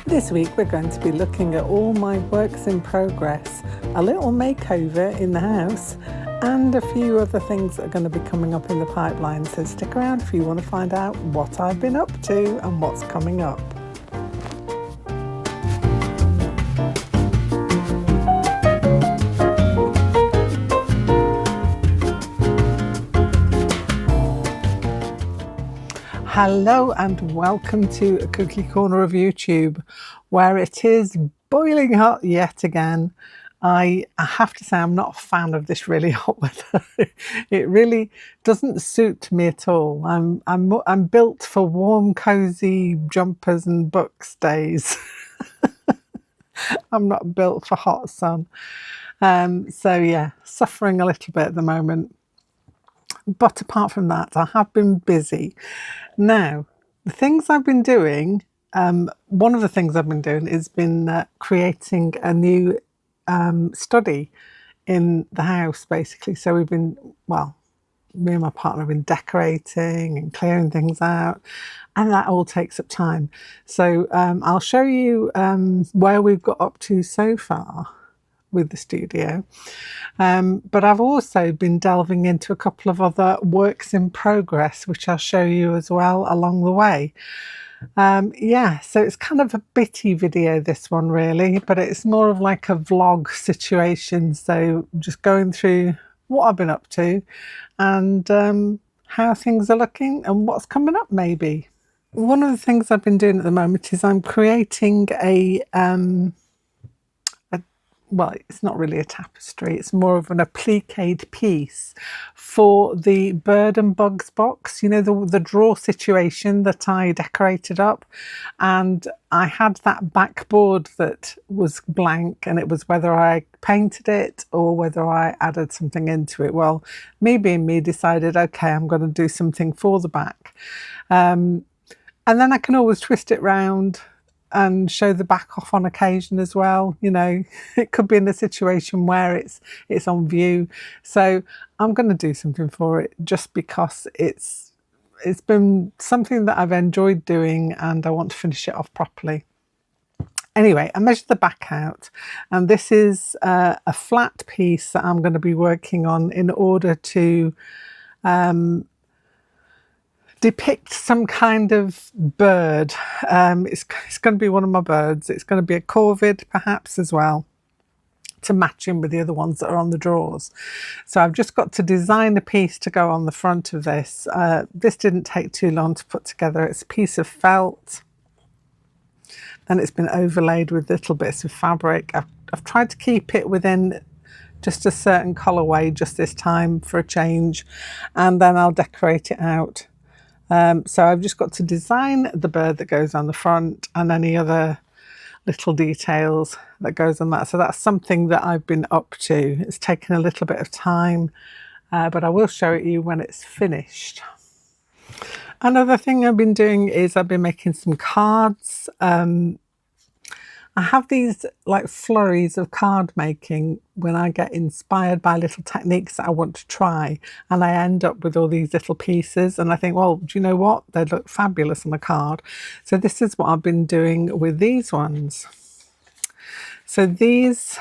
This week we're going to be looking at all my works in progress, a little makeover in the house, and a few other things that are going to be coming up in the pipeline. So stick around if you want to find out what I've been up to and what's coming up. Hello and welcome to a cookie corner of YouTube, where it is boiling hot yet again. I have to say I'm not a fan of this really hot weather. It really doesn't suit me at all. I'm built for warm, cozy jumpers and books days. I'm not built for hot sun. So yeah, suffering a little bit at the moment. But apart from that, I have been busy. Now, the things I've been doing, one of the things I've been doing has been creating a new study in the house, basically. So we've been, well, me and my partner have been decorating and clearing things out, and that all takes up time. So I'll show you where we've got up to so far with the studio, but I've also been delving into a couple of other works in progress, which I'll show you as well along the way. Yeah, so it's kind of a bitty video, this one, really, but it's more of like a vlog situation, so just going through what I've been up to and how things are looking and what's coming up maybe. One of the things I've been doing at the moment is I'm creating well, it's not really a tapestry, it's more of an appliqued piece for the bird and bugs box, you know, the drawer situation that I decorated up. And I had that backboard that was blank, and it was whether I painted it or whether I added something into it. Well, me being me, decided, okay, I'm going to do something for the back. And then I can always twist it round and show the back off on occasion as well. You know, it could be in a situation where it's on view. So I'm going to do something for it just because it's been something that I've enjoyed doing and I want to finish it off properly. Anyway, I measured the back out, and this is a flat piece that I'm going to be working on in order to depict some kind of bird. It's going to be one of my birds. It's going to be a corvid perhaps as well, to match in with the other ones that are on the drawers. So I've just got to design a piece to go on the front of this. This didn't take too long to put together. It's a piece of felt, then it's been overlaid with little bits of fabric. I've tried to keep it within just a certain colourway just this time for a change, and then I'll decorate it out. So I've just got to design the bird that goes on the front and any other little details that goes on that. So that's something that I've been up to. It's taken a little bit of time, but I will show it you when it's finished. Another thing I've been doing is I've been making some cards. I have these like flurries of card making when I get inspired by little techniques that I want to try, and I end up with all these little pieces and I think, well, do you know what? They look fabulous on a card. So this is what I've been doing with these ones. So these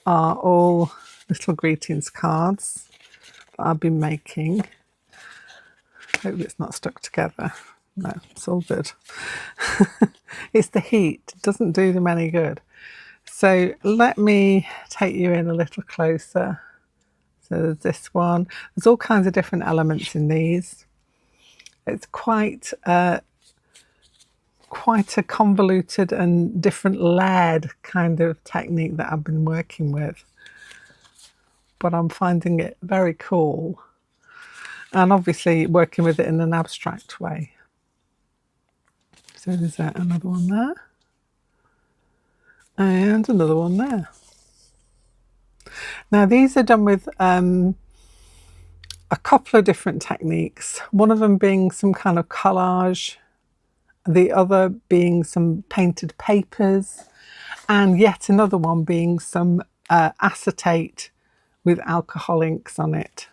are all little greetings cards that I've been making. Hope it's not stuck together. No, it's all good. It's the heat, it doesn't do them any good. So let me take you in a little closer. So there's this one. There's all kinds of different elements in these. It's quite a convoluted and different layered kind of technique that I've been working with. But I'm finding it very cool. And obviously working with it in an abstract way. So there's another one there, and another one there. Now these are done with a couple of different techniques, one of them being some kind of collage, the other being some painted papers, and yet another one being some acetate with alcohol inks on it.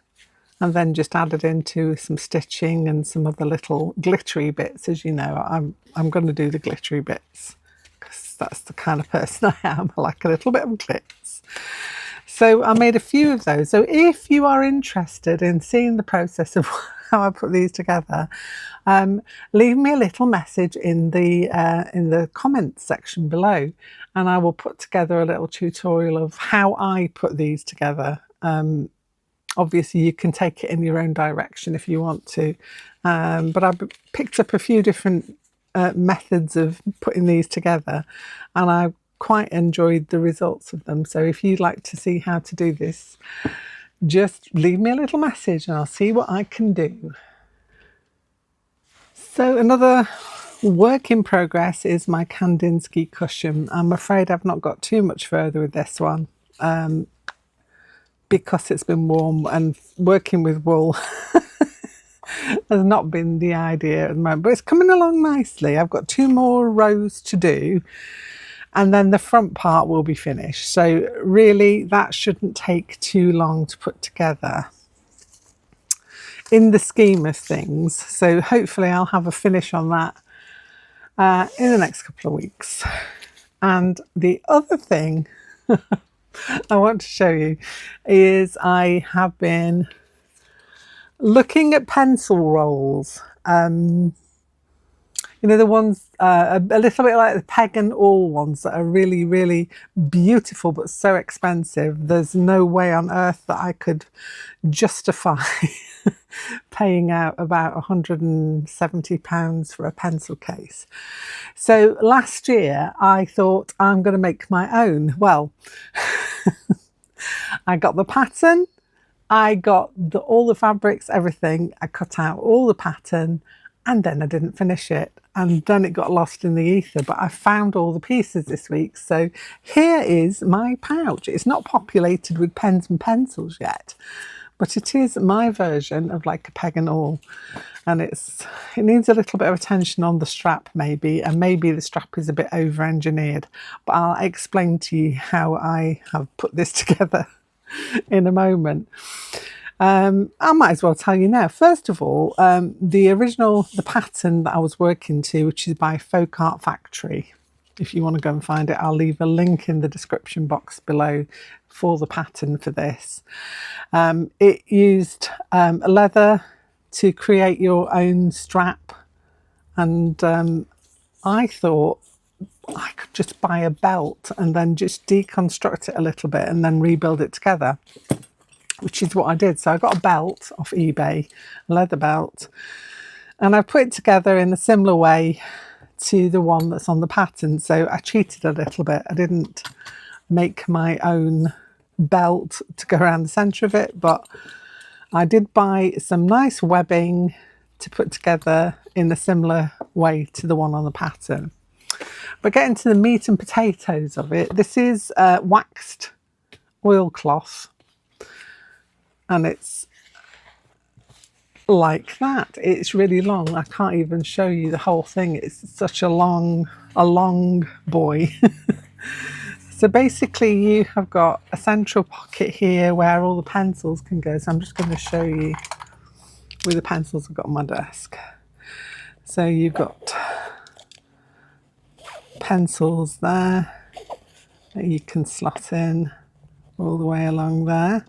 and then just added into some stitching and some other little glittery bits. As you know, I'm going to do the glittery bits because that's the kind of person I am. I like a little bit of glitz. So I made a few of those. So if you are interested in seeing the process of how I put these together, leave me a little message in the comments section below, and I will put together a little tutorial of how I put these together. Obviously you can take it in your own direction if you want to, but I've picked up a few different methods of putting these together, and I quite enjoyed the results of them. So if you'd like to see how to do this, just leave me a little message and I'll see what I can do. So another work in progress is my Kandinsky cushion. I'm afraid I've not got too much further with this one because it's been warm, and working with wool has not been the idea at the moment, but it's coming along nicely. I've got 2 more rows to do, and then the front part will be finished. So really that shouldn't take too long to put together in the scheme of things. So hopefully I'll have a finish on that in the next couple of weeks. And the other thing I want to show you is I have been looking at pencil rolls. You know, the ones a little bit like the peg and awl ones that are really, really beautiful but so expensive. There's no way on earth that I could justify paying out about £170 for a pencil case. So last year I thought I'm going to make my own. Well, I got the pattern, I got all the fabrics, everything. I cut out all the pattern, and then I didn't finish it, and then it got lost in the ether. But I found all the pieces this week, so here is my pouch. It's not populated with pens and pencils yet, but it is my version of like a peg and awl, and it needs a little bit of attention on the strap maybe, and maybe the strap is a bit over engineered, but I'll explain to you how I have put this together in a moment. I might as well tell you now. First of all, the pattern that I was working to, which is by Folk Art Factory. If you want to go and find it, I'll leave a link in the description box below for the pattern for this. It used leather to create your own strap, and I thought I could just buy a belt and then just deconstruct it a little bit and then rebuild it together, which is what I did. So I got a belt off eBay, a leather belt, and I put it together in a similar way to the one that's on the pattern. So I cheated a little bit. I didn't make my own belt to go around the centre of it, but I did buy some nice webbing to put together in a similar way to the one on the pattern. But getting to the meat and potatoes of it, this is waxed oilcloth, and it's like that. It's really long. I can't even show you the whole thing. It's such a long boy. So basically you have got a central pocket here where all the pencils can go. So I'm just going to show you with the pencils I've got on my desk. So you've got pencils there that you can slot in all the way along there.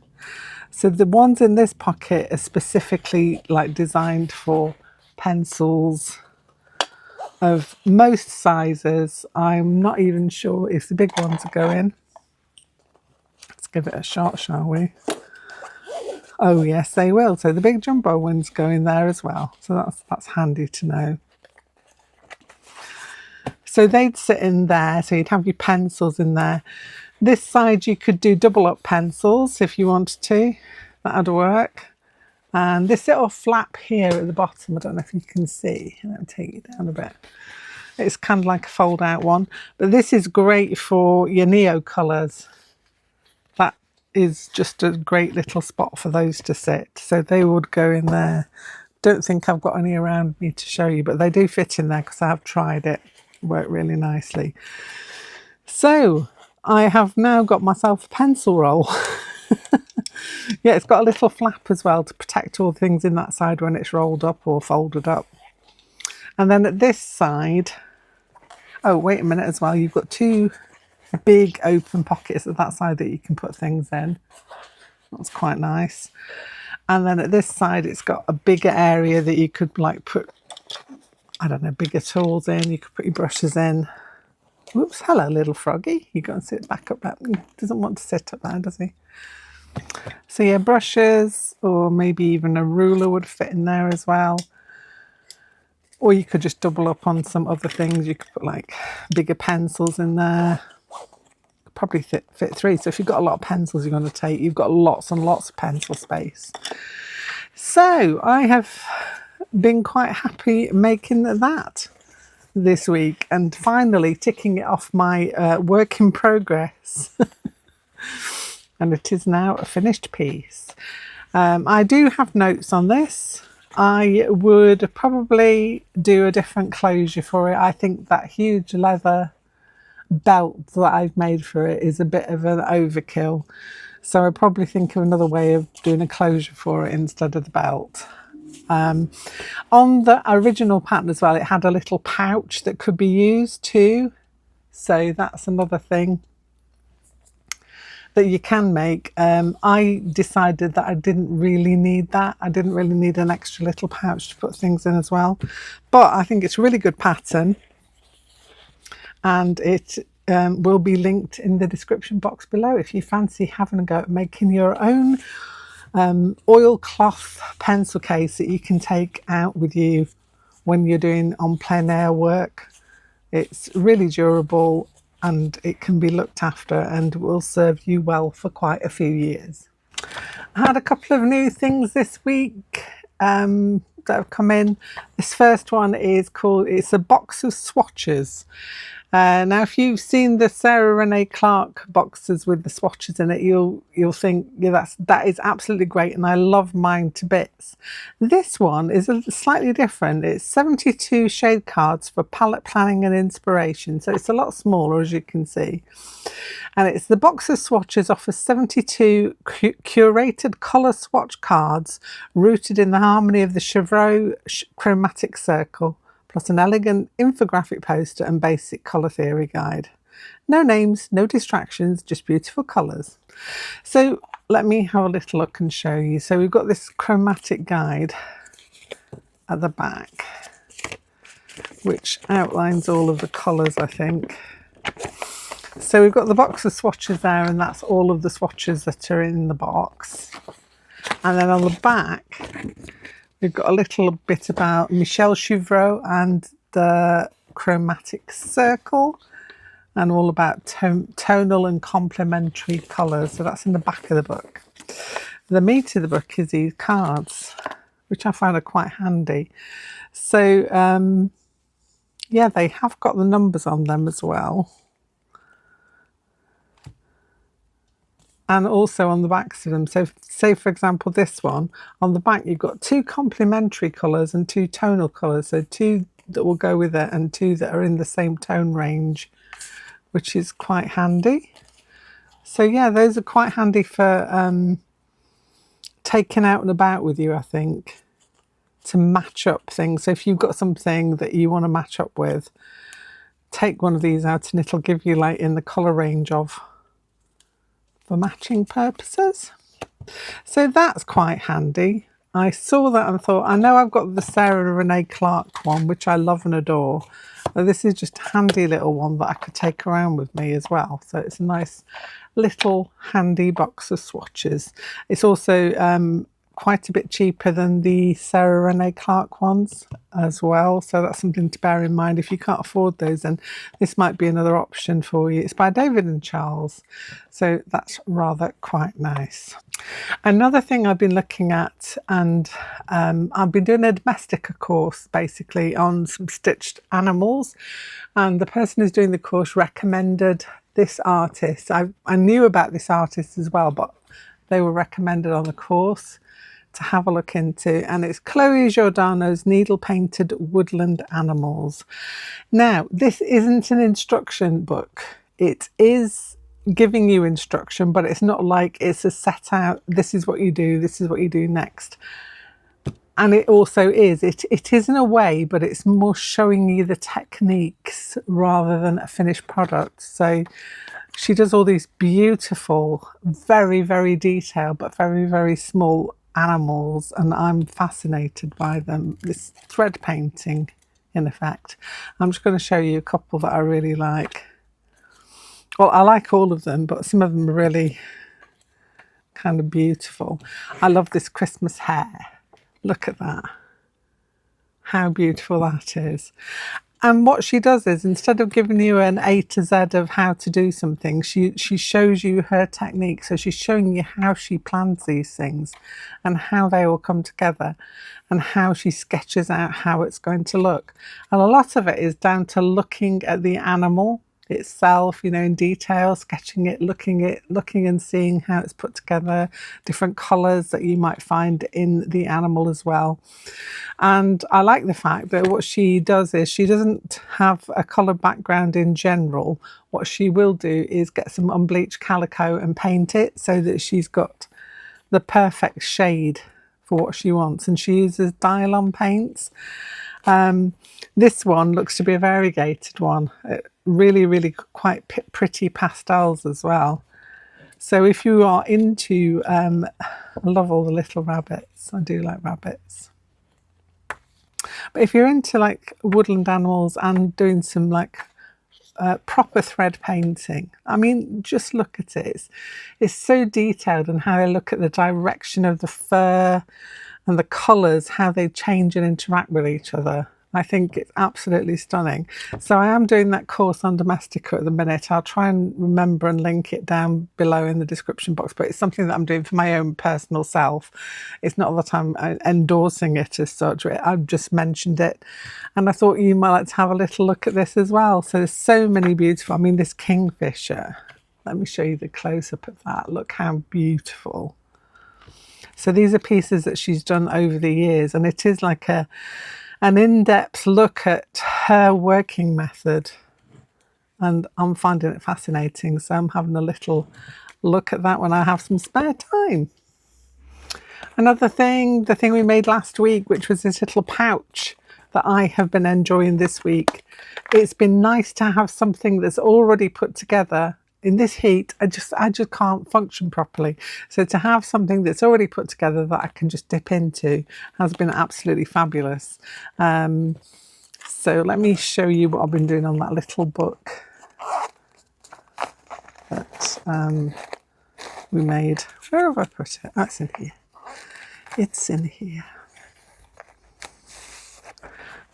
So the ones in this pocket are specifically like designed for pencils of most sizes. I'm not even sure if the big ones go in. Let's give it a shot, shall we? Oh yes, they will. So the big jumbo ones go in there as well. So that's handy to know. So they'd sit in there, so you'd have your pencils in there. This side you could do double up pencils if you wanted to. That'd work. And this little flap here at the bottom, I don't know if you can see. Let me take it down a bit. It's kind of like a fold out one, but this is great for your neo colours. That is just a great little spot for those to sit. So they would go in there. Don't think I've got any around me to show you, but they do fit in there because I have tried it. Work really nicely. So I have now got myself a pencil roll. Yeah, it's got a little flap as well to protect all things in that side when it's rolled up or folded up. And then at this side, oh, wait a minute as well, you've got two big open pockets at that side that you can put things in. That's quite nice. And then at this side, it's got a bigger area that you could like put, I don't know, bigger tools in. You could put your brushes in. Whoops, hello, little froggy. You go and sit back up there. He doesn't want to sit up there, does he? So yeah, brushes, or maybe even a ruler would fit in there as well. Or you could just double up on some other things. You could put like bigger pencils in there. Probably fit 3. So if you've got a lot of pencils you're going to take, you've got lots and lots of pencil space. So I have been quite happy making that this week and finally ticking it off my work in progress. And it is now a finished piece. I do have notes on this. I would probably do a different closure for it. I think that huge leather belt that I've made for it is a bit of an overkill. So I'd probably think of another way of doing a closure for it instead of the belt. On the original pattern as well, it had a little pouch that could be used too. So that's another thing that you can make. I decided that I didn't really need that. I didn't really need an extra little pouch to put things in as well. But I think it's a really good pattern. And it will be linked in the description box below if you fancy having a go at making your own oilcloth pencil case that you can take out with you when you're doing on plein air work. It's really durable and it can be looked after and will serve you well for quite a few years. I had a couple of new things this week that have come in. This first one is called, it's a box of swatches. Now, if you've seen the Sarah Renee Clark boxes with the swatches in it, you'll think, yeah, that is absolutely great, and I love mine to bits. This one is slightly different. It's 72 shade cards for palette planning and inspiration, so it's a lot smaller, as you can see. And it's the box of swatches offers 72 curated colour swatch cards rooted in the harmony of the Chevreau chromatic circle, plus an elegant infographic poster and basic colour theory guide. No names, no distractions, just beautiful colours. So let me have a little look and show you. So we've got this chromatic guide at the back, which outlines all of the colours, I think. So we've got the box of swatches there, and that's all of the swatches that are in the box. And then on the back, we've got a little bit about Michel Chevreau and the chromatic circle, and all about tonal and complementary colours. So that's in the back of the book. The meat of the book is these cards, which I find are quite handy. So yeah, they have got the numbers on them as well. And also on the backs of them. So say, for example, this one, on the back you've got 2 complementary colours and 2 tonal colours. So 2 that will go with it and 2 that are in the same tone range, which is quite handy. So yeah, those are quite handy for taking out and about with you, I think, to match up things. So if you've got something that you want to match up with, take one of these out and it'll give you like in the colour range of, for matching purposes. So that's quite handy. I saw that and thought, I know I've got the Sarah Renee Clark one, which I love and adore, but this is just a handy little one that I could take around with me as well. So it's a nice little handy box of swatches. It's also quite a bit cheaper than the Sarah Renee Clark ones as well, so that's something to bear in mind. If you can't afford those, then this might be another option for you. It's by David and Charles, so that's rather quite nice. Another thing I've been looking at, and I've been doing a domestica course basically on some stitched animals, and the person who's doing the course recommended this artist. I knew about this artist as well, but they were recommended on the course to have a look into, and it's Chloe Giordano's Needle Painted Woodland Animals. Now, this isn't an instruction book. It is giving you instruction, but it's not like it's a set out, this is what you do, this is what you do next. And it also is, it is in a way, but it's more showing you the techniques rather than a finished product. So she does all these beautiful, very, very detailed, but very, very small animals, and I'm fascinated by them. This thread painting, in effect. I'm just going to show you a couple that I really like. Well, I like all of them, but some of them are really kind of beautiful. I love this Christmas hare. Look at that. How beautiful that is. And what she does is, instead of giving you an A to Z of how to do something, she shows you her technique. So she's showing you how she plans these things and how they all come together and how she sketches out how it's going to look. And a lot of it is down to looking at the animal itself, you know, in detail, sketching it, looking and seeing how it's put together, different colours that you might find in the animal as well. And I like the fact that what she does is she doesn't have a colour background in general. What she will do is get some unbleached calico and paint it so that she's got the perfect shade for what she wants, and she uses dial-on paints. This one looks to be a variegated one. Really, really quite pretty pastels as well. So if you are into, I love all the little rabbits. I do like rabbits. But if you're into like woodland animals and doing some like proper thread painting, I mean, just look at it. It's so detailed, and how they look at the direction of the fur and the colours, how they change and interact with each other. I think it's absolutely stunning. So I am doing that course on Domestica at the minute. I'll try and remember and link it down below in the description box, but it's something that I'm doing for my own personal self. It's not that I'm endorsing it as such. I've just mentioned it, and I thought you might like to have a little look at this as well. So there's so many beautiful, I mean, this kingfisher, let me show you the close-up of that. Look how beautiful. So these are pieces that she's done over the years, and it is like an in-depth look at her working method, and I'm finding it fascinating. So I'm having a little look at that when I have some spare time. Another thing, the thing we made last week, which was this little pouch that I have been enjoying this week. It's been nice to have something that's already put together. In this heat, I just can't function properly. So to have something that's already put together that I can just dip into has been absolutely fabulous. So let me show you what I've been doing on that little book that we made. Where have I put it? That's in here. It's in here.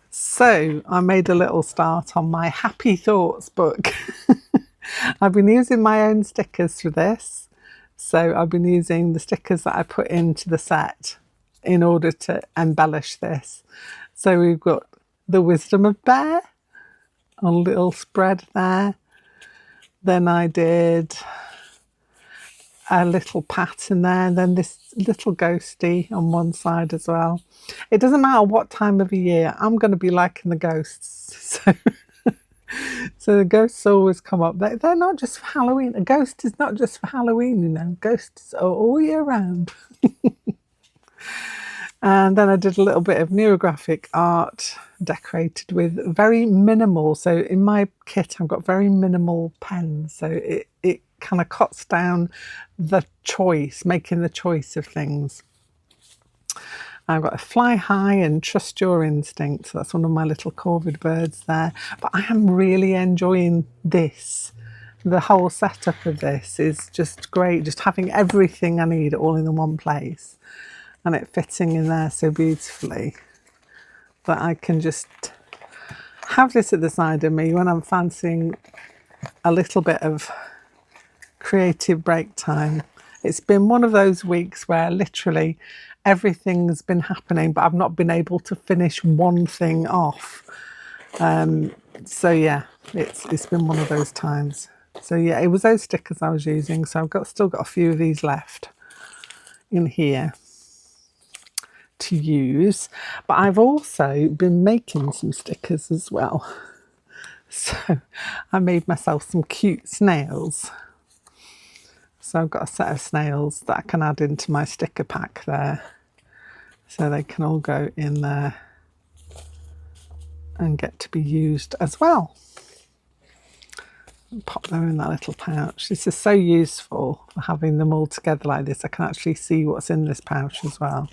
So I made a little start on my Happy Thoughts book. I've been using my own stickers for this. So I've been using the stickers that I put into the set in order to embellish this. So we've got the Wisdom of Bear, a little spread there. Then I did a little pattern there, and then this little ghosty on one side as well. It doesn't matter what time of the year, I'm going to be liking the ghosts. So the ghosts always come up. They're not just for Halloween. A ghost is not just for Halloween, you know. Ghosts are all year round. And then I did a little bit of neurographic art decorated with very minimal. So in my kit, I've got very minimal pens. So it kind of cuts down the choice, making the choice of things. I've got a Fly High and Trust Your Instinct. So that's one of my little corvid birds there. But I am really enjoying this. The whole setup of this is just great. Just having everything I need all in the one place. And it fitting in there so beautifully that I can just have this at the side of me when I'm fancying a little bit of creative break time. It's been one of those weeks where literally everything's been happening, but I've not been able to finish one thing off. So yeah, it's been one of those times. So yeah, it was those stickers I was using. So I've still got a few of these left in here to use, but I've also been making some stickers as well. So I made myself some cute snails. So I've got a set of snails that I can add into my sticker pack there. So they can all go in there and get to be used as well. Pop them in that little pouch. This is so useful for having them all together like this. I can actually see what's in this pouch as well.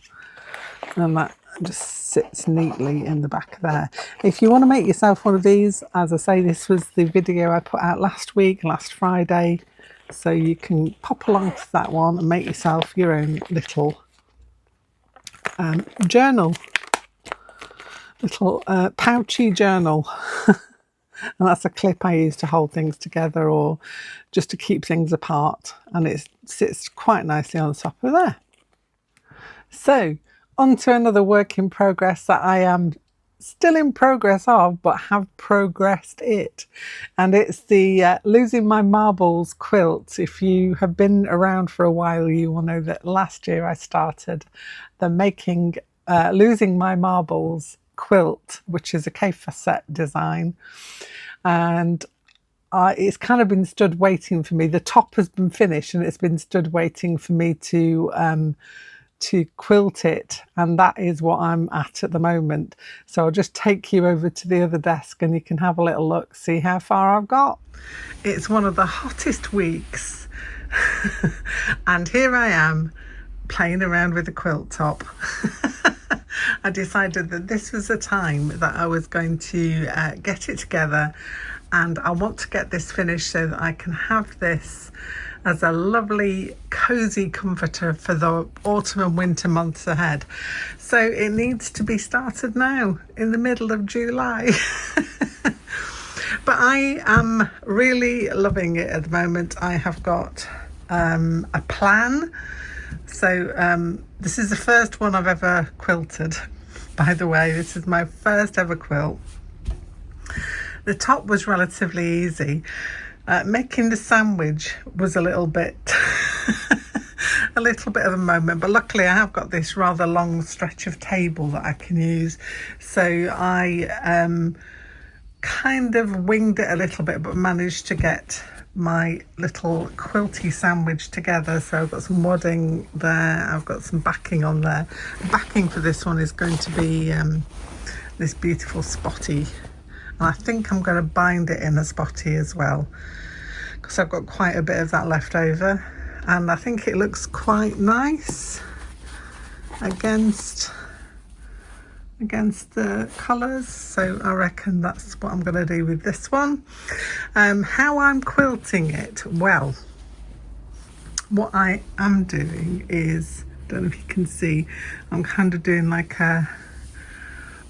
And that just sits neatly in the back there. If you want to make yourself one of these, as I say, this was the video I put out last Friday. So you can pop along to that one and make yourself your own little journal. Little pouchy journal. And that's a clip I use to hold things together or just to keep things apart. And it sits quite nicely on the top of there. So on to another work in progress that I am still in progress of, but have progressed it. And it's the Losing My Marbles quilt. If you have been around for a while, you will know that last year I started the Losing My Marbles quilt, which is a K-facet design, and it's kind of been stood waiting for me. The top has been finished and it's been stood waiting for me to quilt it, and that is what I'm at the moment. So I'll just take you over to the other desk and you can have a little look, see how far I've got. It's one of the hottest weeks and here I am playing around with the quilt top. I decided that this was the time that I was going to get it together, and I want to get this finished so that I can have this as a lovely cozy comforter for the autumn and winter months ahead. So it needs to be started now in the middle of July. But I am really loving it at the moment. I have got a plan. So this is the first one I've ever quilted, by the way. This is my first ever quilt. The top was relatively easy. Making the sandwich was a little bit a little bit of a moment, but luckily I have got this rather long stretch of table that I can use. So I kind of winged it a little bit, but managed to get my little quilty sandwich together. So I've got some wadding there, I've got some backing on there. The backing for this one is going to be this beautiful spotty, and I think I'm going to bind it in a spotty as well, because I've got quite a bit of that left over, and I think it looks quite nice against the colours. So I reckon that's what I'm going to do with this one. How I'm quilting it, well, what I am doing is, I don't know if you can see, I'm kind of doing like a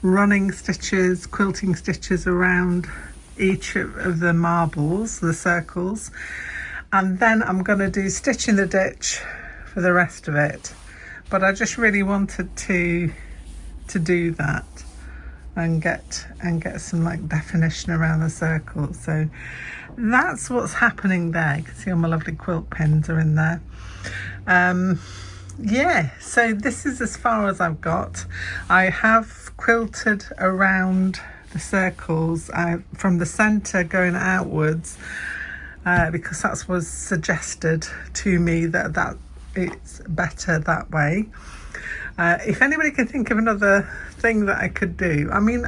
running stitches, quilting stitches around each of the marbles, the circles, and then I'm going to do stitch in the ditch for the rest of it. But I just really wanted to do that and get some like definition around the circle. So that's what's happening there. You can see all my lovely quilt pins are in there. Yeah, so this is as far as I've got. I have quilted around the circles from the center going outwards, because that was suggested to me that it's better that way. If anybody can think of another thing that I could do, I mean,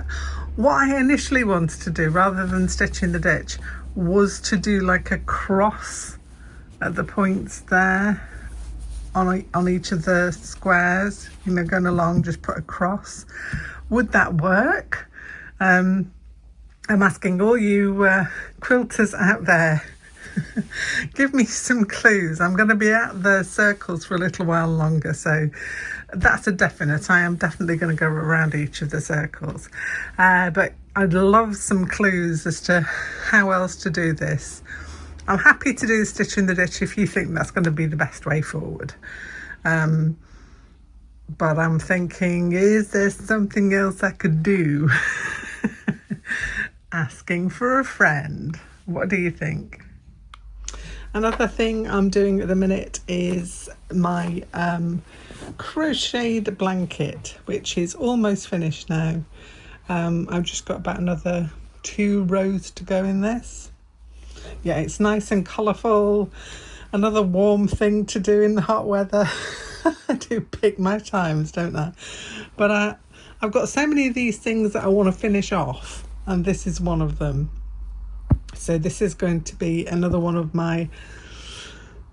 what I initially wanted to do, rather than stitch in the ditch, was to do like a cross at the points there on each of the squares, you know, going along, just put a cross. Would that work? I'm asking all you quilters out there, give me some clues. I'm going to be at the circles for a little while longer, so that's a definite. I am definitely going to go around each of the circles, but I'd love some clues as to how else to do this. I'm happy to do the stitch in the ditch if you think that's going to be the best way forward, but I'm thinking, is there something else I could do? Asking for a friend. What do you think? Another thing I'm doing at the minute is my crocheted blanket, which is almost finished now. I've just got about another 2 rows to go in this. Yeah, it's nice and colourful. another warm thing to do in the hot weather. I do pick my times, don't I? But I've got so many of these things that I want to finish off, and this is one of them. So this is going to be another one of my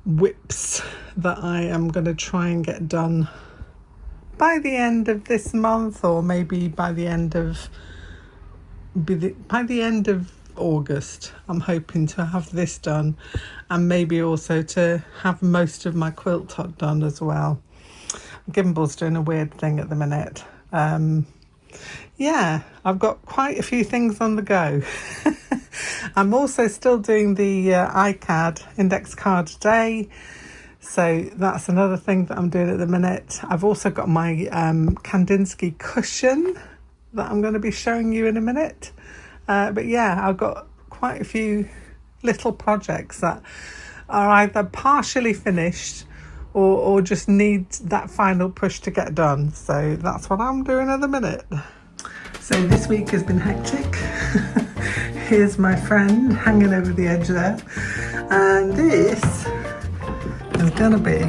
WIPs that I am going to try and get done by the end of this month, or maybe by the end of August. I'm hoping to have this done, and maybe also to have most of my quilt top done as well. Gimbal's doing a weird thing at the minute. Yeah, I've got quite a few things on the go. I'm also still doing the iCAD index card a day, so that's another thing that I'm doing at the minute. I've also got my Kandinsky cushion that I'm going to be showing you in a minute. But yeah, I've got quite a few little projects that are either partially finished or just need that final push to get done. So that's what I'm doing at the minute. So this week has been hectic. Here's my friend hanging over the edge there. And this is going to be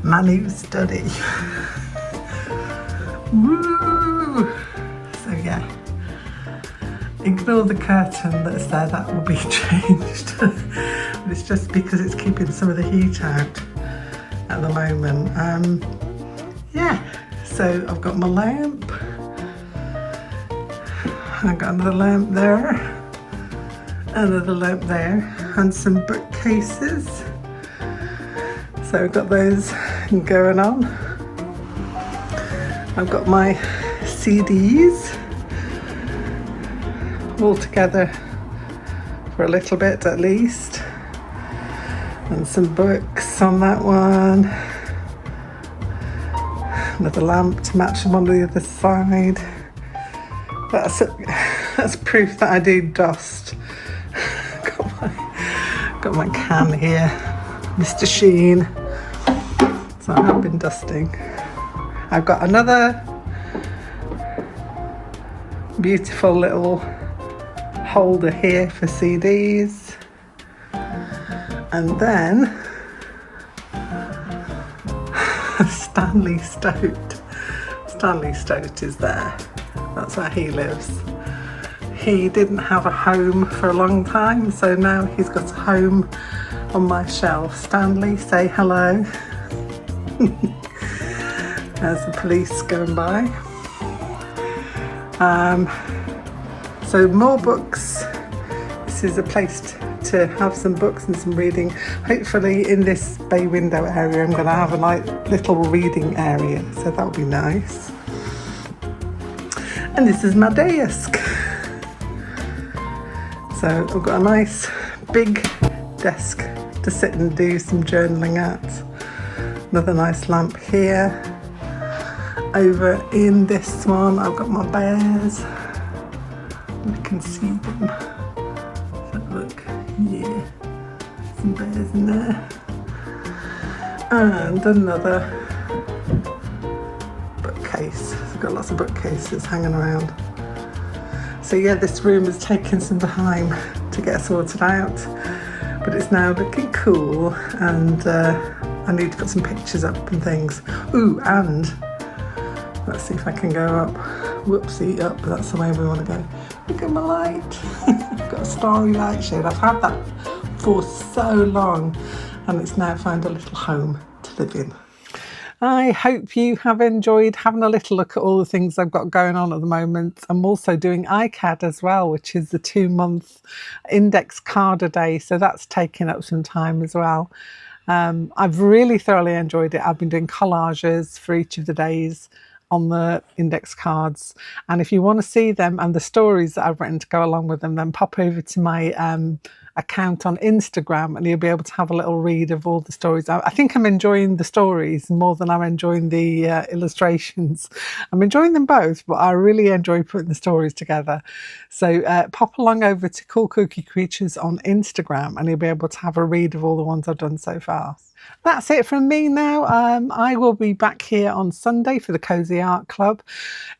my new study. Woo! So yeah. Ignore the curtain that's there, that will be changed. But it's just because it's keeping some of the heat out at the moment. Yeah, so I've got my lamp. I've got another lamp there, another lamp there, and some bookcases. So I've got those going on. I've got my CDs all together for a little bit at least, and some books on that one, another lamp to match them on the other side. That's proof that I do dust. got my can here, Mr. Sheen, so I have been dusting. I've got another beautiful little holder here for CDs, and then Stanley Stoat is there. That's where he lives. He didn't have a home for a long time, so now he's got a home on my shelf. Stanley, say hello. There's the police going by. So more books. This is a place to have some books and some reading. Hopefully in this bay window area I'm going to have a little reading area, so that would be nice. And this is my desk. So I've got a nice big desk to sit and do some journaling at. Another nice lamp here. Over in this one I've got my bears. You can see them. Look, yeah, some bears in there. And another bookcase. I've got lots of bookcases hanging around. So yeah, this room has taken some time to get sorted out, but it's now looking cool, and I need to put some pictures up and things. Ooh, and let's see if I can go up. Whoopsie, up, that's the way we want to go. Look at my light. I've got a starry light shade. I've had that for so long, and it's now found a little home to live in. I hope you have enjoyed having a little look at all the things I've got going on at the moment. I'm also doing iCAD as well, which is the 2-month index card a day, so that's taking up some time as well. I've really thoroughly enjoyed it. I've been doing collages for each of the days on the index cards, and if you want to see them and the stories that I've written to go along with them, then pop over to my account on Instagram and you'll be able to have a little read of all the stories. I think I'm enjoying the stories more than I'm enjoying the illustrations. I'm enjoying them both, but I really enjoy putting the stories together. So pop along over to Cool Cookie Creatures on Instagram and you'll be able to have a read of all the ones I've done so far. That's it from me now. I will be back here on Sunday for the Cozy Art Club.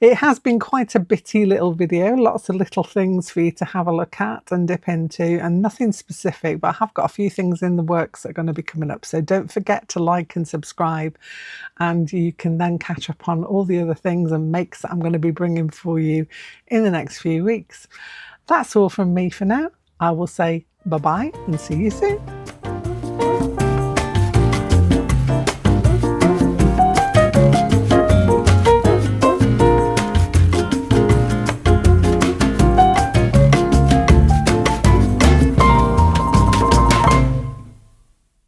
It has been quite a bitty little video, lots of little things for you to have a look at and dip into, and nothing nothing specific, but I have got a few things in the works that are going to be coming up. So don't forget to like and subscribe, and you can then catch up on all the other things and makes that I'm going to be bringing for you in the next few weeks. That's all from me for now. I will say bye-bye and see you soon.